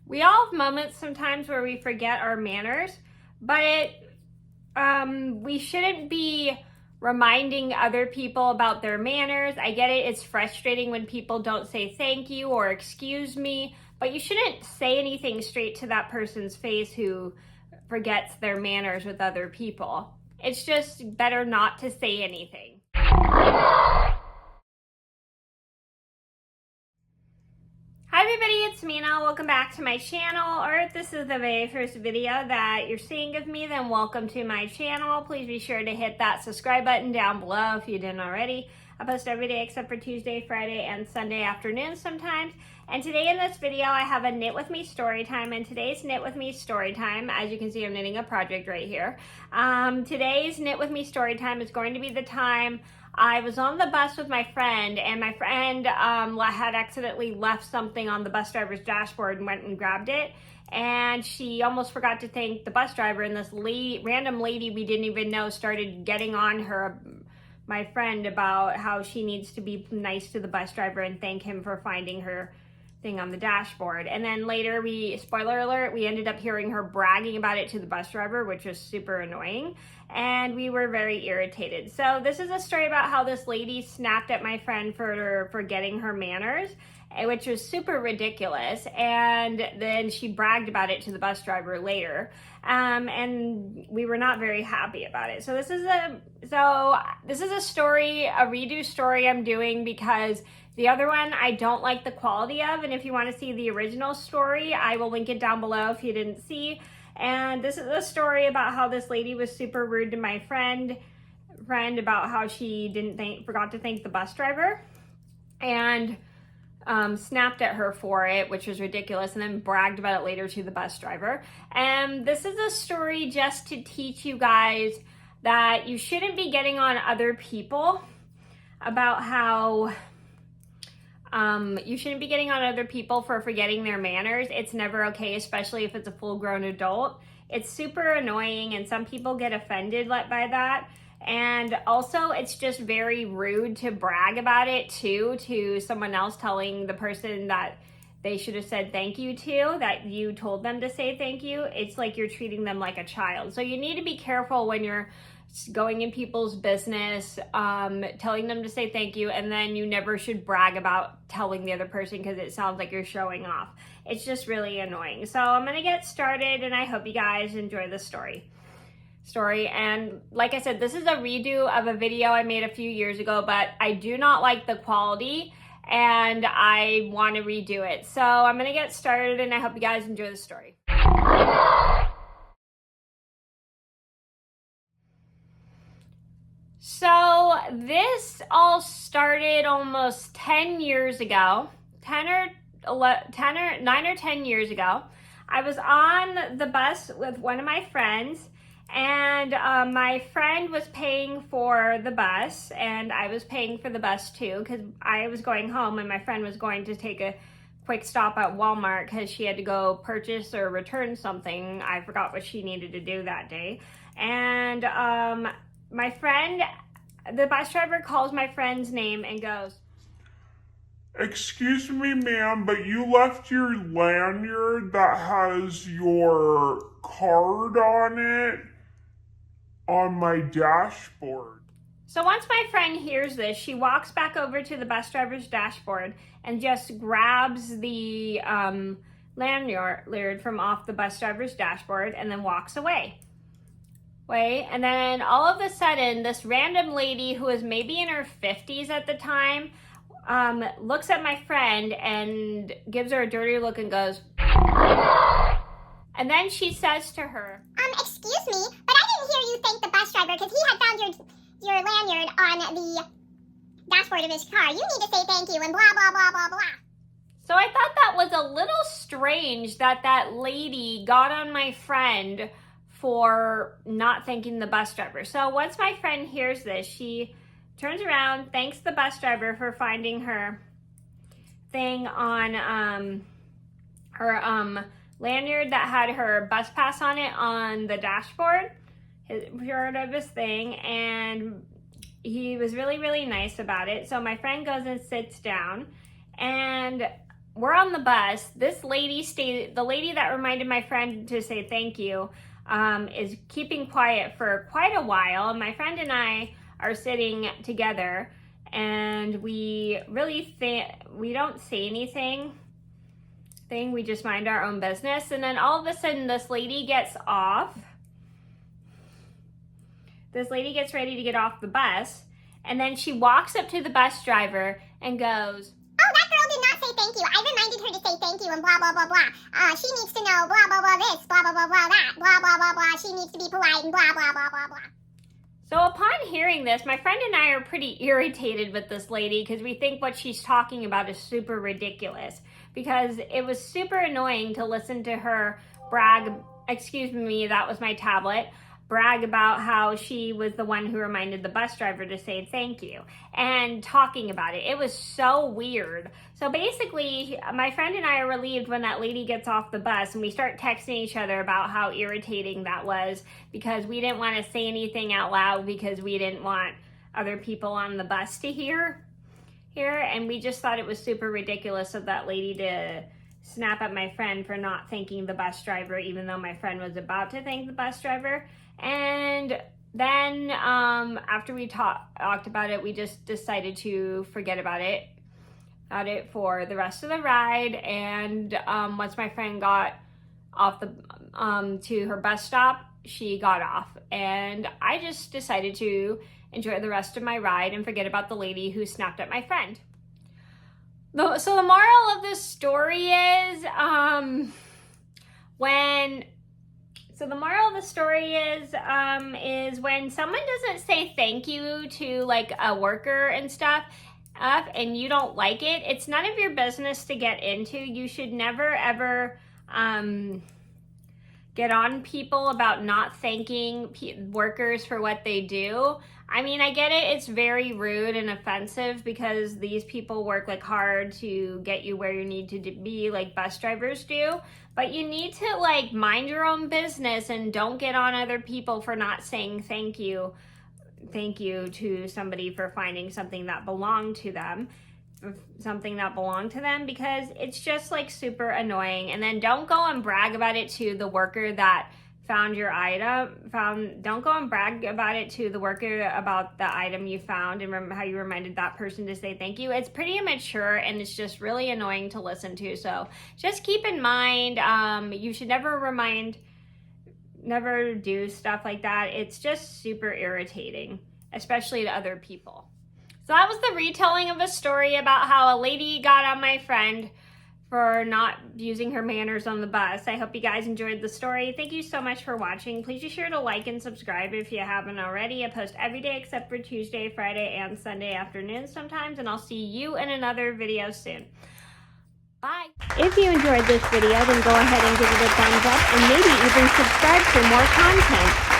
We all have moments sometimes where we forget our manners, but we shouldn't be reminding other people about their manners. I get it, it's frustrating when people don't say thank you or excuse me, but you shouldn't say anything straight to that person's face who forgets their manners with other people. It's just better not to say anything. Hi everybody, it's Mena. Welcome back to my channel, or if this is the very first video that you're seeing of me, then welcome to my channel. Please be sure to hit that subscribe button down below if you didn't already. I post every day except for Tuesday, Friday, and Sunday afternoons sometimes. And today in this video, I have a Knit With Me story time. And today's Knit With Me story time, as you can see, I'm knitting a project right here. Today's Knit With Me story time is going to be the time I was on the bus with my friend, and my friend had accidentally left something on the bus driver's dashboard and went and grabbed it. And she almost forgot to thank the bus driver, and this random lady we didn't even know started getting on my friend about how she needs to be nice to the bus driver and thank him for finding her thing on the dashboard. And then later, spoiler alert, we ended up hearing her bragging about it to the bus driver, which was super annoying, and we were very irritated. So this is a story about how this lady snapped at my friend for forgetting her manners, which was super ridiculous, and then she bragged about it to the bus driver later, and we were not very happy about it. So this is a story, a redo story I'm doing because the other one I don't like the quality of, and if you want to see the original story, I will link it down below if you didn't see. And this is a story about how this lady was super rude to my friend about how she forgot to thank the bus driver, and snapped at her for it, which was ridiculous, and then bragged about it later to the bus driver. And this is a story just to teach you guys that you shouldn't be getting on other people about how you shouldn't be getting on other people for forgetting their manners. It's never okay, especially if it's a full-grown adult. It's super annoying, and some people get offended by that. And also, it's just very rude to brag about it to someone else, telling the person that they should have said thank you to, that you told them to say thank you. It's like you're treating them like a child. So you need to be careful when you're going in people's business, telling them to say thank you, and then you never should brag about telling the other person because it sounds like you're showing off. It's just really annoying. So I'm gonna get started, and I hope you guys enjoy the story. And like I said, this is a redo of a video I made a few years ago, but I do not like the quality and I want to redo it. So I'm gonna get started, and I hope you guys enjoy the story. So this all started almost 10 years ago, 9 or 10 years ago. I was on the bus with one of my friends, and my friend was paying for the bus, and I was paying for the bus too, because I was going home and my friend was going to take a quick stop at Walmart because she had to go purchase or return something. I forgot what she needed to do that day. And my friend, the bus driver, calls my friend's name and goes, "Excuse me, ma'am, but you left your lanyard that has your card on it on my dashboard." So once my friend hears this, she walks back over to the bus driver's dashboard and just grabs the lanyard from off the bus driver's dashboard and then walks away. And then all of a sudden, this random lady who was maybe in her 50s at the time looks at my friend and gives her a dirty look and goes, and then she says to her, "Excuse me, but I didn't hear you thank the bus driver because he had found your lanyard on the dashboard of his car. You need to say thank you and blah, blah, blah, blah, blah." So I thought that was a little strange that lady got on my friend for not thanking the bus driver. So once my friend hears this, she turns around, thanks the bus driver for finding her thing on her lanyard that had her bus pass on it on the dashboard, part of his thing, and he was really, really nice about it. So my friend goes and sits down, and we're on the bus. This lady the lady that reminded my friend to say thank you, is keeping quiet for quite a while. My friend and I are sitting together, and we don't say anything. We just mind our own business. And then all of a sudden, this lady gets off. This lady gets ready to get off the bus, and then she walks up to the bus driver and goes, "Oh, that girl did not say thank you. I reminded her to say thank you and blah, blah, blah, blah. She needs to know blah, blah, blah this, blah, blah, blah, blah that, blah, blah, blah, blah. She needs to be polite and blah, blah, blah, blah, blah." So upon hearing this, my friend and I are pretty irritated with this lady because we think what she's talking about is super ridiculous, because it was super annoying to listen to her brag, excuse me, that was my tablet, brag about how she was the one who reminded the bus driver to say thank you and talking about it. It was so weird. So basically, my friend and I are relieved when that lady gets off the bus, and we start texting each other about how irritating that was, because we didn't want to say anything out loud because we didn't want other people on the bus to hear. And we just thought it was super ridiculous of that lady to snap at my friend for not thanking the bus driver, even though my friend was about to thank the bus driver. And then after we talked about it, we just decided to forget about it for the rest of the ride. And once my friend got off to her bus stop, she got off, and I just decided to enjoy the rest of my ride and forget about the lady who snapped at my friend. So the moral of this story is when someone doesn't say thank you to like a worker and stuff, and you don't like it, it's none of your business to get into. You should never ever get on people about not thanking workers for what they do. I mean, I get it, it's very rude and offensive because these people work like hard to get you where you need to be, like bus drivers do. But you need to like mind your own business and don't get on other people for not saying thank you to somebody for finding something that belonged to them. Because it's just like super annoying. And then don't go and brag about it to the worker that found your item. Don't go and brag about it to the worker about the item you found and remember how you reminded that person to say thank you. It's pretty immature and it's just really annoying to listen to. So just keep in mind, you should never do stuff like that. It's just super irritating, especially to other people. So that was the retelling of a story about how a lady got on my friend for not using her manners on the bus. I hope you guys enjoyed the story. Thank you so much for watching. Please be sure to like and subscribe if you haven't already. I post every day except for Tuesday, Friday, and Sunday afternoons sometimes, and I'll see you in another video soon. Bye. If you enjoyed this video, then go ahead and give it a thumbs up and maybe even subscribe for more content.